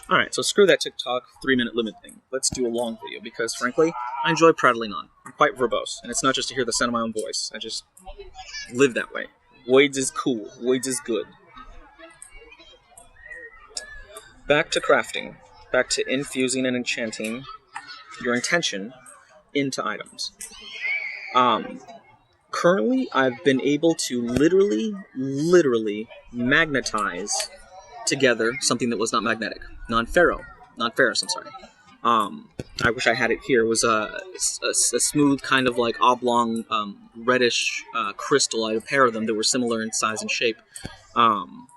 Alright, so screw that TikTok 3-minute limit thing. Let's do a long video, because frankly, I enjoy prattling on. I'm quite verbose, and it's not just to hear the sound of my own voice. I just live that way. Voids is cool. Voids is good. Back to crafting. Back to infusing and enchanting your intention into items. Currently, I've been able to literally magnetize together something that was not magnetic. Non-ferrous, I'm sorry. I wish I had it here. It was a smooth kind of like oblong reddish crystal. I had a pair of them that were similar in size and shape. I'm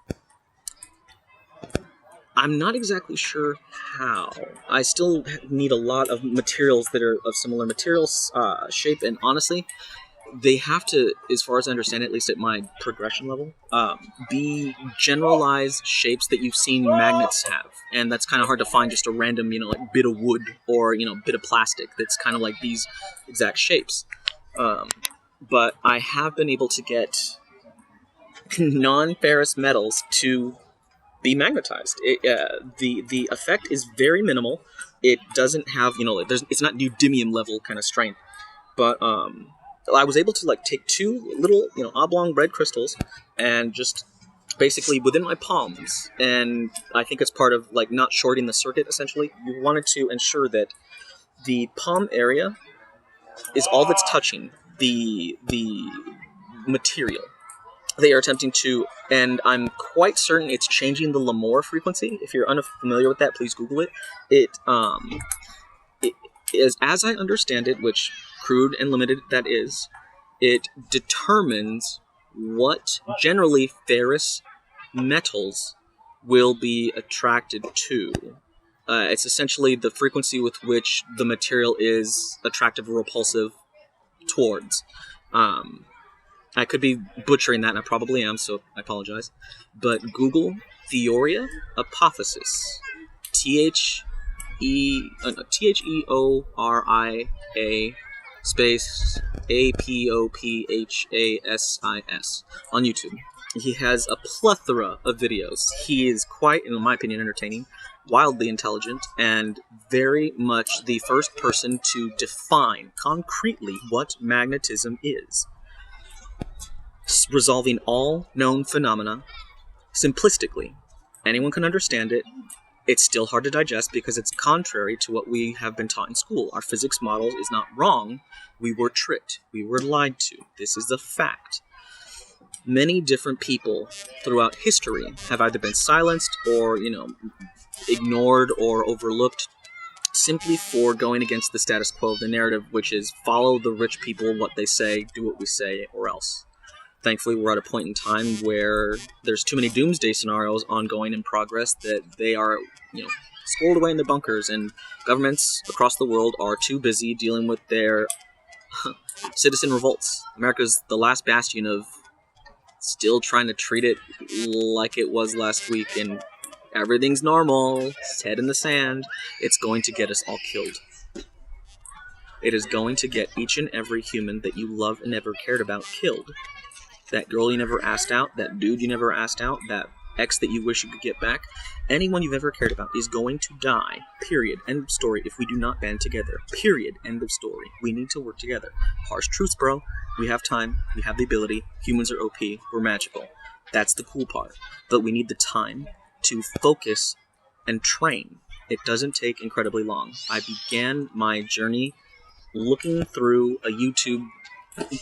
not exactly sure how. I still need a lot of materials that are of similar materials, shape, and honestly, they have to, as far as I understand it, at least at my progression level, be generalized shapes that you've seen magnets have. And that's kind of hard to find just a random, like bit of wood or, bit of plastic that's kind of like these exact shapes. But I have been able to get non-ferrous metals to be magnetized. The effect is very minimal. It doesn't have, it's not neodymium level kind of strength. But, I was able to take two little, oblong red crystals and just basically within my palms, and I think it's part of not shorting the circuit. Essentially, you wanted to ensure that the palm area is all that's touching the material they are attempting to, and I'm quite certain it's changing the Lamore frequency. If you're unfamiliar with that, please Google it. It is, as I understand it, which crude and limited that is, it determines what generally ferrous metals will be attracted to. It's essentially the frequency with which the material is attractive or repulsive towards. I could be butchering that, and I probably am, so I apologize. But Google AreaOfEffect. Theoria space APOPHASIS on YouTube. He has a plethora of videos. He is quite, in my opinion, entertaining, wildly intelligent, and very much the first person to define concretely what magnetism is, resolving all known phenomena simplistically. Anyone can understand it. It's still hard to digest because it's contrary to what we have been taught in school. Our physics model is not wrong. We were tricked. We were lied to. This is a fact. Many different people throughout history have either been silenced or, ignored or overlooked simply for going against the status quo of the narrative, which is follow the rich people, what they say, do what we say, or else. Thankfully, we're at a point in time where there's too many doomsday scenarios ongoing in progress that they are, scored away in the bunkers, and governments across the world are too busy dealing with their citizen revolts. America's the last bastion of still trying to treat it like it was last week, and everything's normal, it's head in the sand. It's going to get us all killed. It is going to get each and every human that you love and never cared about killed. That girl you never asked out, that dude you never asked out, that ex that you wish you could get back, anyone you've ever cared about is going to die. Period. End of story. If we do not band together. Period. End of story. We need to work together. Harsh truths, bro. We have time. We have the ability. Humans are OP. We're magical. That's the cool part. But we need the time to focus and train. It doesn't take incredibly long. I began my journey looking through a YouTube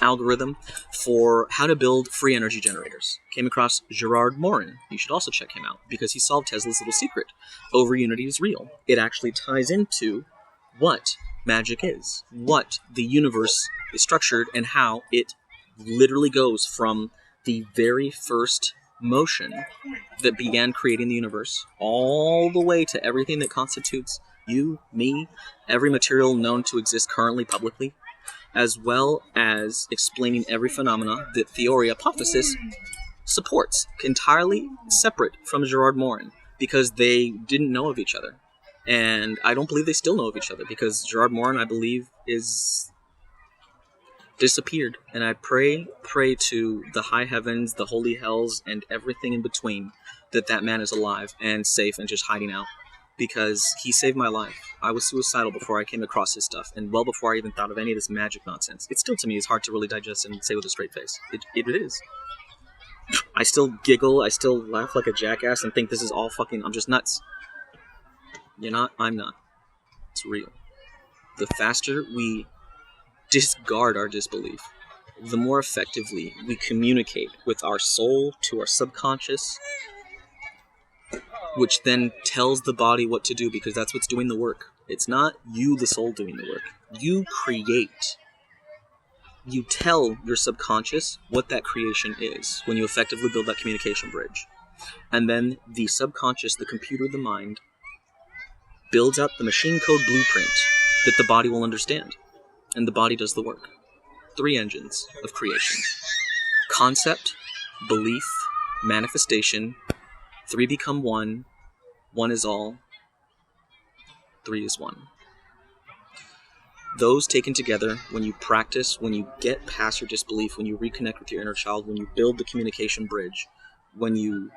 algorithm for how to build free energy generators. Came across Gerard Morin. You should also check him out because he solved Tesla's little secret. Over unity is real. It actually ties into what magic is, what the universe is structured, and how it literally goes from the very first motion that began creating the universe all the way to everything that constitutes you, me, every material known to exist currently publicly, as well as explaining every phenomena that AreaOfEffect supports, entirely separate from Gerard Morin, because they didn't know of each other. And I don't believe they still know of each other, because Gerard Morin, I believe, is disappeared. And I pray to the high heavens, the holy hells, and everything in between, that man is alive and safe and just hiding out. because he saved my life. I was suicidal before I came across his stuff, and well before I even thought of any of this magic nonsense. It still, to me, is hard to really digest and say with a straight face. It is. I still giggle, I still laugh like a jackass and think this is all fucking... I'm just nuts. You're not, I'm not. It's real. The faster we discard our disbelief, the more effectively we communicate with our soul to our subconscious, which then tells the body what to do, because that's what's doing the work. It's not you, the soul, doing the work. You create. You tell your subconscious what that creation is when you effectively build that communication bridge. And then the subconscious, the computer, the mind, builds out the machine code blueprint that the body will understand. And the body does the work. 3 engines of creation. Concept, belief, manifestation. 3 become 1. 1 is all. 3 is 1. Those taken together, when you practice, when you get past your disbelief, when you reconnect with your inner child, when you build the communication bridge, when you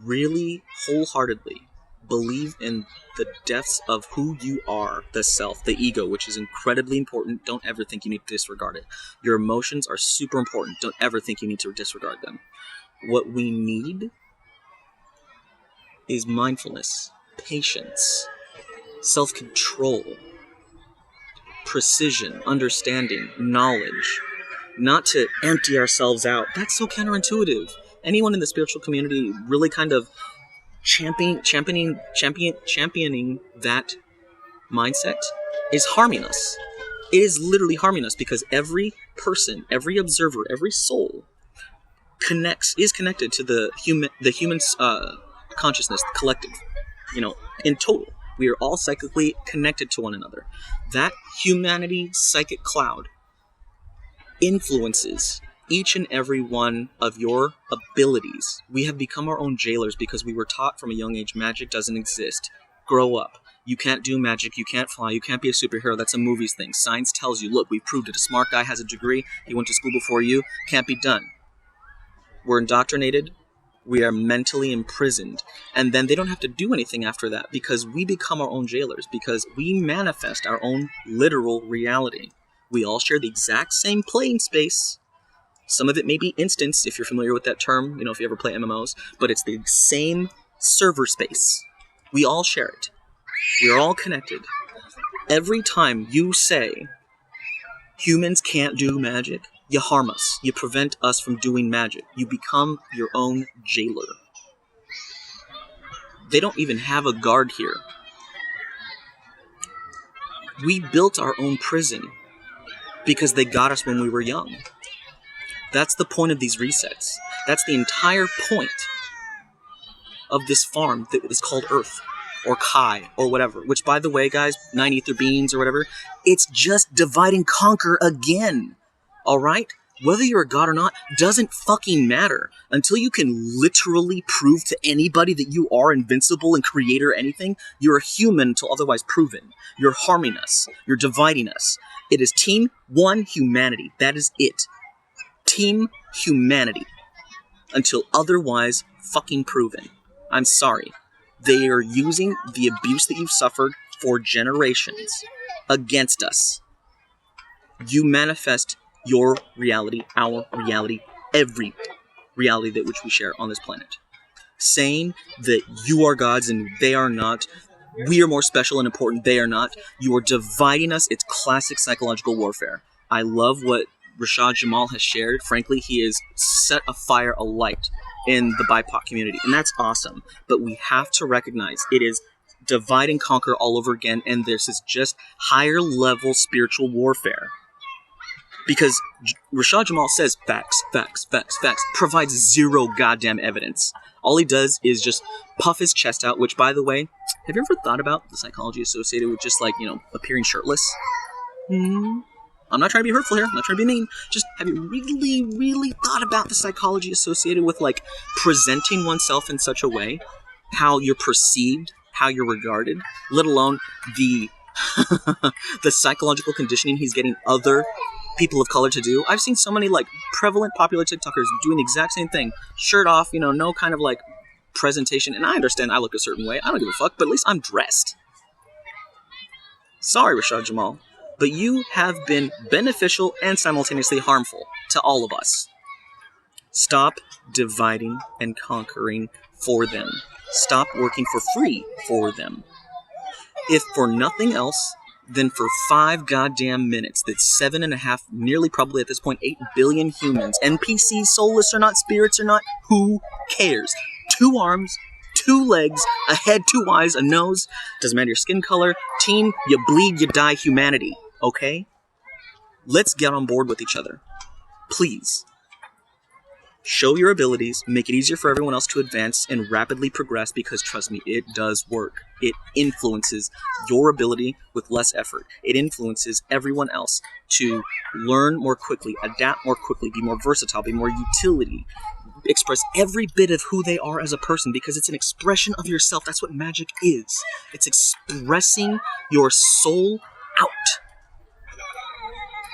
really wholeheartedly believe in the depths of who you are, the self, the ego, which is incredibly important. Don't ever think you need to disregard it. Your emotions are super important. Don't ever think you need to disregard them. What we need is mindfulness, patience, self-control, precision, understanding, knowledge. Not to empty ourselves out. That's so counterintuitive. Anyone in the spiritual community really kind of championing that mindset is harming us. It is literally harming us, because every person, every observer, every soul is connected to the human consciousness, the collective. In total, we are all psychically connected to one another. That humanity psychic cloud influences each and every one of your abilities. We have become our own jailers because we were taught from a young age magic doesn't exist. Grow up. You can't do magic. You can't fly. You can't be a superhero. That's a movies thing. Science tells you, look, we've proved it. A smart guy has a degree. He went to school before you. Can't be done. We're indoctrinated. We are mentally imprisoned. And then they don't have to do anything after that, because we become our own jailers, because we manifest our own literal reality. We all share the exact same plane space. Some of it may be instance, if you're familiar with that term, if you ever play MMOs, but it's the same server space. We all share it. We are all connected. Every time you say, humans can't do magic, you harm us. You prevent us from doing magic. You become your own jailer. They don't even have a guard here. We built our own prison because they got us when we were young. That's the point of these resets. That's the entire point of this farm that is called Earth, or Kai, or whatever. Which, by the way, guys, 9 ether beans or whatever, it's just divide and conquer again. Alright? Whether you're a god or not doesn't fucking matter. Until you can literally prove to anybody that you are invincible and creator or anything, you're a human until otherwise proven. You're harming us. You're dividing us. It is Team 1 Humanity. That is it. Team Humanity. Until otherwise fucking proven. I'm sorry. They are using the abuse that you've suffered for generations against us. You manifest your reality, our reality, every reality that which we share on this planet. Saying that you are gods and they are not, we are more special and important, they are not, you are dividing us. It's classic psychological warfare. I love what Rashad Jamal has shared. Frankly, he has set a fire alight in the BIPOC community, and that's awesome. But we have to recognize it is divide and conquer all over again, and this is just higher level spiritual warfare. Because Rashad Jamal says facts, provides zero goddamn evidence. All he does is just puff his chest out, which, by the way, have you ever thought about the psychology associated with just, appearing shirtless? I'm not trying to be hurtful here. I'm not trying to be mean. Just, have you really, really thought about the psychology associated with, presenting oneself in such a way? How you're perceived, how you're regarded, let alone the the psychological conditioning he's getting other people of color to do. I've seen so many, prevalent, popular TikTokers doing the exact same thing. Shirt off, no kind of, presentation, and I understand I look a certain way, I don't give a fuck, but at least I'm dressed. Sorry, Rashad Jamal, but you have been beneficial and simultaneously harmful to all of us. Stop dividing and conquering for them. Stop working for free for them. If for nothing else, then for 5 goddamn minutes that 7.5, nearly probably at this point 8 billion humans, NPCs, soulless or not, spirits or not, who cares? 2 arms, 2 legs, a head, 2 eyes, a nose, doesn't matter your skin color, team, you bleed, you die, humanity, okay? Let's get on board with each other. Please. Show your abilities, make it easier for everyone else to advance and rapidly progress, because trust me, it does work. It influences your ability with less effort. It influences everyone else to learn more quickly, adapt more quickly, be more versatile, be more utility, express every bit of who they are as a person, because it's an expression of yourself. That's what magic is. It's expressing your soul out.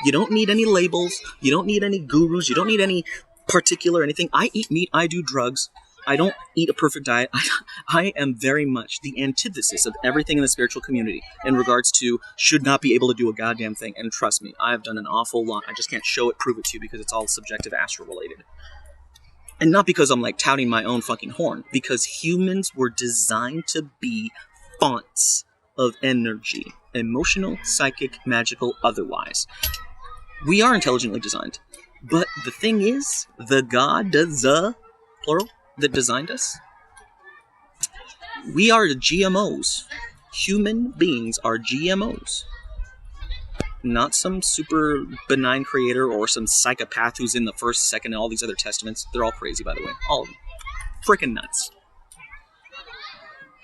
You don't need any labels. You don't need any gurus. You don't need any particular anything. I eat meat. I do drugs. I don't eat a perfect diet. I am very much the antithesis of everything in the spiritual community in regards to should not be able to do a goddamn thing. And trust me, I have done an awful lot. I just can't show it, prove it to you, because it's all subjective, astral related. And not because I'm like touting my own fucking horn, because humans were designed to be fonts of energy, emotional, psychic, magical, otherwise. We are intelligently designed. But the thing is, the God, the plural, that designed us, we are GMOs. Human beings are GMOs. Not some super benign creator or some psychopath who's in the first, second, and all these other testaments. They're all crazy, by the way. All of them. Freaking nuts.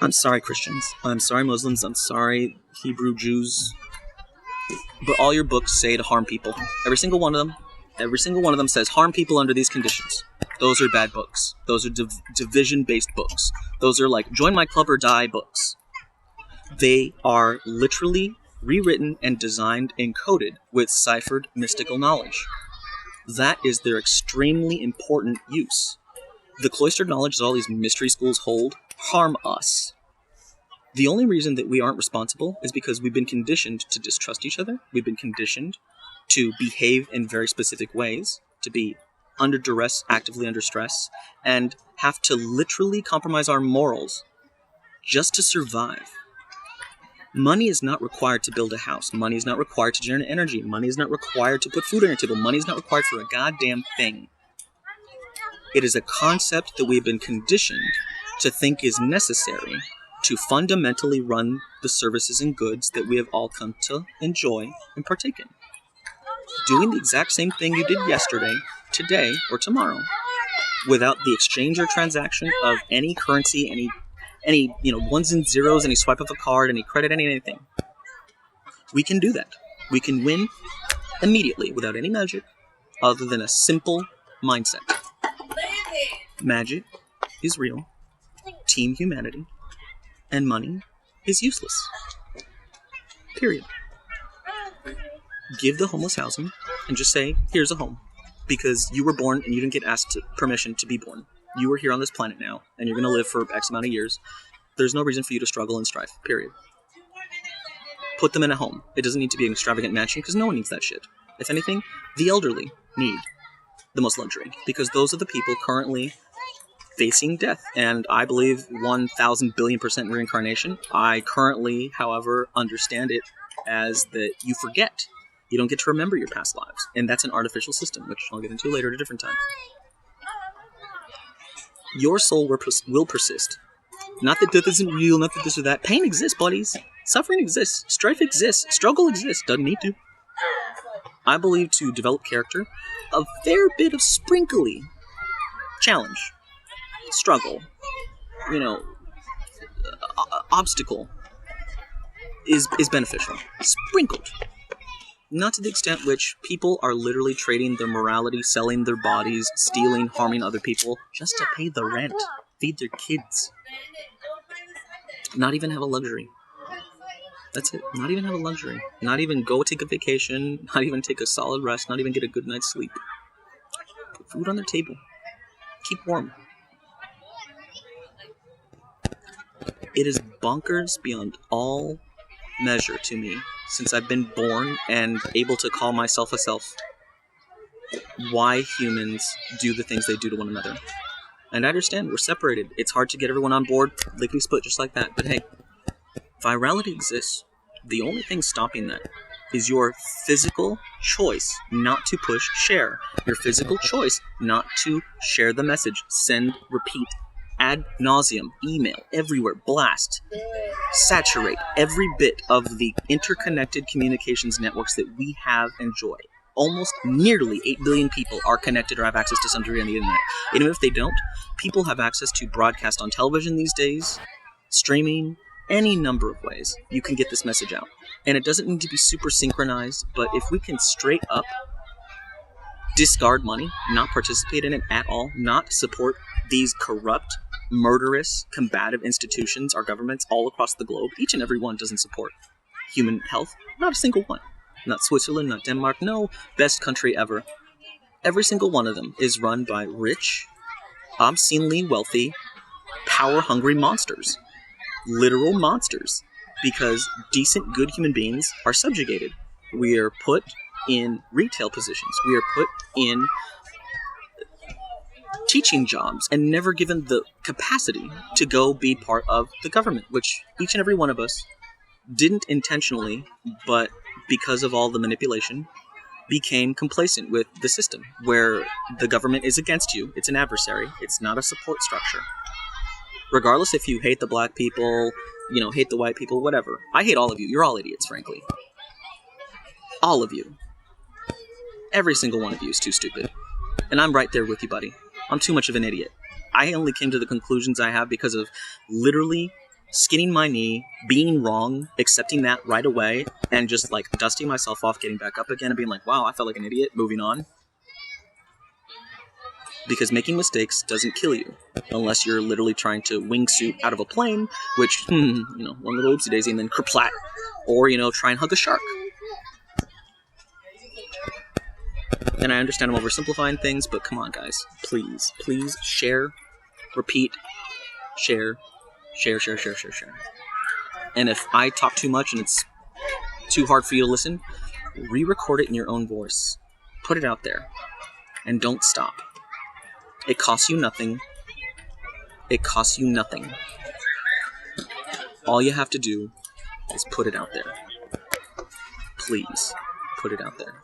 I'm sorry, Christians. I'm sorry, Muslims. I'm sorry, Hebrew Jews. But all your books say to harm people. Every single one of them. Every single one of them says harm people under these conditions. Those are bad books. Those are division-based books. Those are like join my club or die books. They are literally rewritten and designed and coded with ciphered mystical knowledge. That is their extremely important use. The cloistered knowledge that all these mystery schools hold harm us. The only reason that we aren't responsible is because we've been conditioned to distrust each other. We've been conditioned to behave in very specific ways, to be under duress, actively under stress, and have to literally compromise our morals just to survive. Money is not required to build a house. Money is not required to generate energy. Money is not required to put food on your table. Money is not required for a goddamn thing. It is a concept that we've been conditioned to think is necessary to fundamentally run the services and goods that we have all come to enjoy and partake in. Doing the exact same thing you did yesterday, today, or tomorrow, without the exchange or transaction of any currency, any ones and zeros, any swipe of a card, any credit, anything. We can do that. We can win immediately without any magic other than a simple mindset. Magic is real. Team humanity. And money is useless. Period. Give the homeless housing and just say, here's a home. Because you were born and you didn't get asked permission to be born. You are here on this planet now, and you're going to live for X amount of years. There's no reason for you to struggle and strive. Period. Put them in a home. It doesn't need to be an extravagant mansion, because no one needs that shit. If anything, the elderly need the most luxury, because those are the people currently facing death. And I believe 1,000 billion% reincarnation. I currently, however, understand it as that you forget. You don't get to remember your past lives. And that's an artificial system, which I'll get into later at a different time. Your soul will persist. Not that death isn't real, not that this or that. Pain exists, buddies. Suffering exists. Strife exists. Struggle exists. Doesn't need to. I believe to develop character, a fair bit of sprinkly challenge, struggle, obstacle is beneficial. Sprinkled. Not to the extent which people are literally trading their morality, selling their bodies, stealing, harming other people, just to pay the rent, feed their kids. Not even have a luxury. That's it. Not even have a luxury. Not even go take a vacation, not even take a solid rest, not even get a good night's sleep. Put food on their table. Keep warm. It is bonkers beyond all measure to me, since I've been born and able to call myself a self, why humans do the things they do to one another. And I understand we're separated. It's hard to get everyone on board, lickety-split, just like that. But hey, virality exists. The only thing stopping that is your physical choice not to push share. Your physical choice not to share the message, send, repeat, ad nauseum, email, everywhere, blast, saturate every bit of the interconnected communications networks that we have enjoyed. Almost nearly 8 billion people are connected or have access to some degree on the internet. And even if they don't, people have access to broadcast on television these days, streaming, any number of ways you can get this message out. And it doesn't need to be super synchronized, but if we can straight up discard money, not participate in it at all, not support these corrupt, murderous, combative institutions, our governments all across the globe, each and every one doesn't support human health, not a single one. Not Switzerland, not Denmark, no best country ever. Every single one of them is run by rich, obscenely wealthy, power-hungry monsters. Literal monsters. Because decent, good human beings are subjugated. We are put in retail positions. We are put in teaching jobs and never given the capacity to go be part of the government, which each and every one of us didn't intentionally, but because of all the manipulation, became complacent with the system, where the government is against you. It's an adversary. It's not a support structure. Regardless if you hate the black people, hate the white people, whatever. I hate all of you. You're all idiots, frankly. All of you. Every single one of you is too stupid. And I'm right there with you, buddy. I'm too much of an idiot. I only came to the conclusions I have because of literally skinning my knee, being wrong, accepting that right away, and just dusting myself off, getting back up again, and being like, wow, I felt like an idiot, moving on. Because making mistakes doesn't kill you, unless you're literally trying to wingsuit out of a plane, which, one little oopsie daisy and then kerplat, or, try and hug a shark. And I understand I'm oversimplifying things, but come on, guys. Please share, repeat, share. And if I talk too much and it's too hard for you to listen, re-record it in your own voice. Put it out there. And don't stop. It costs you nothing. All you have to do is put it out there. Please, put it out there.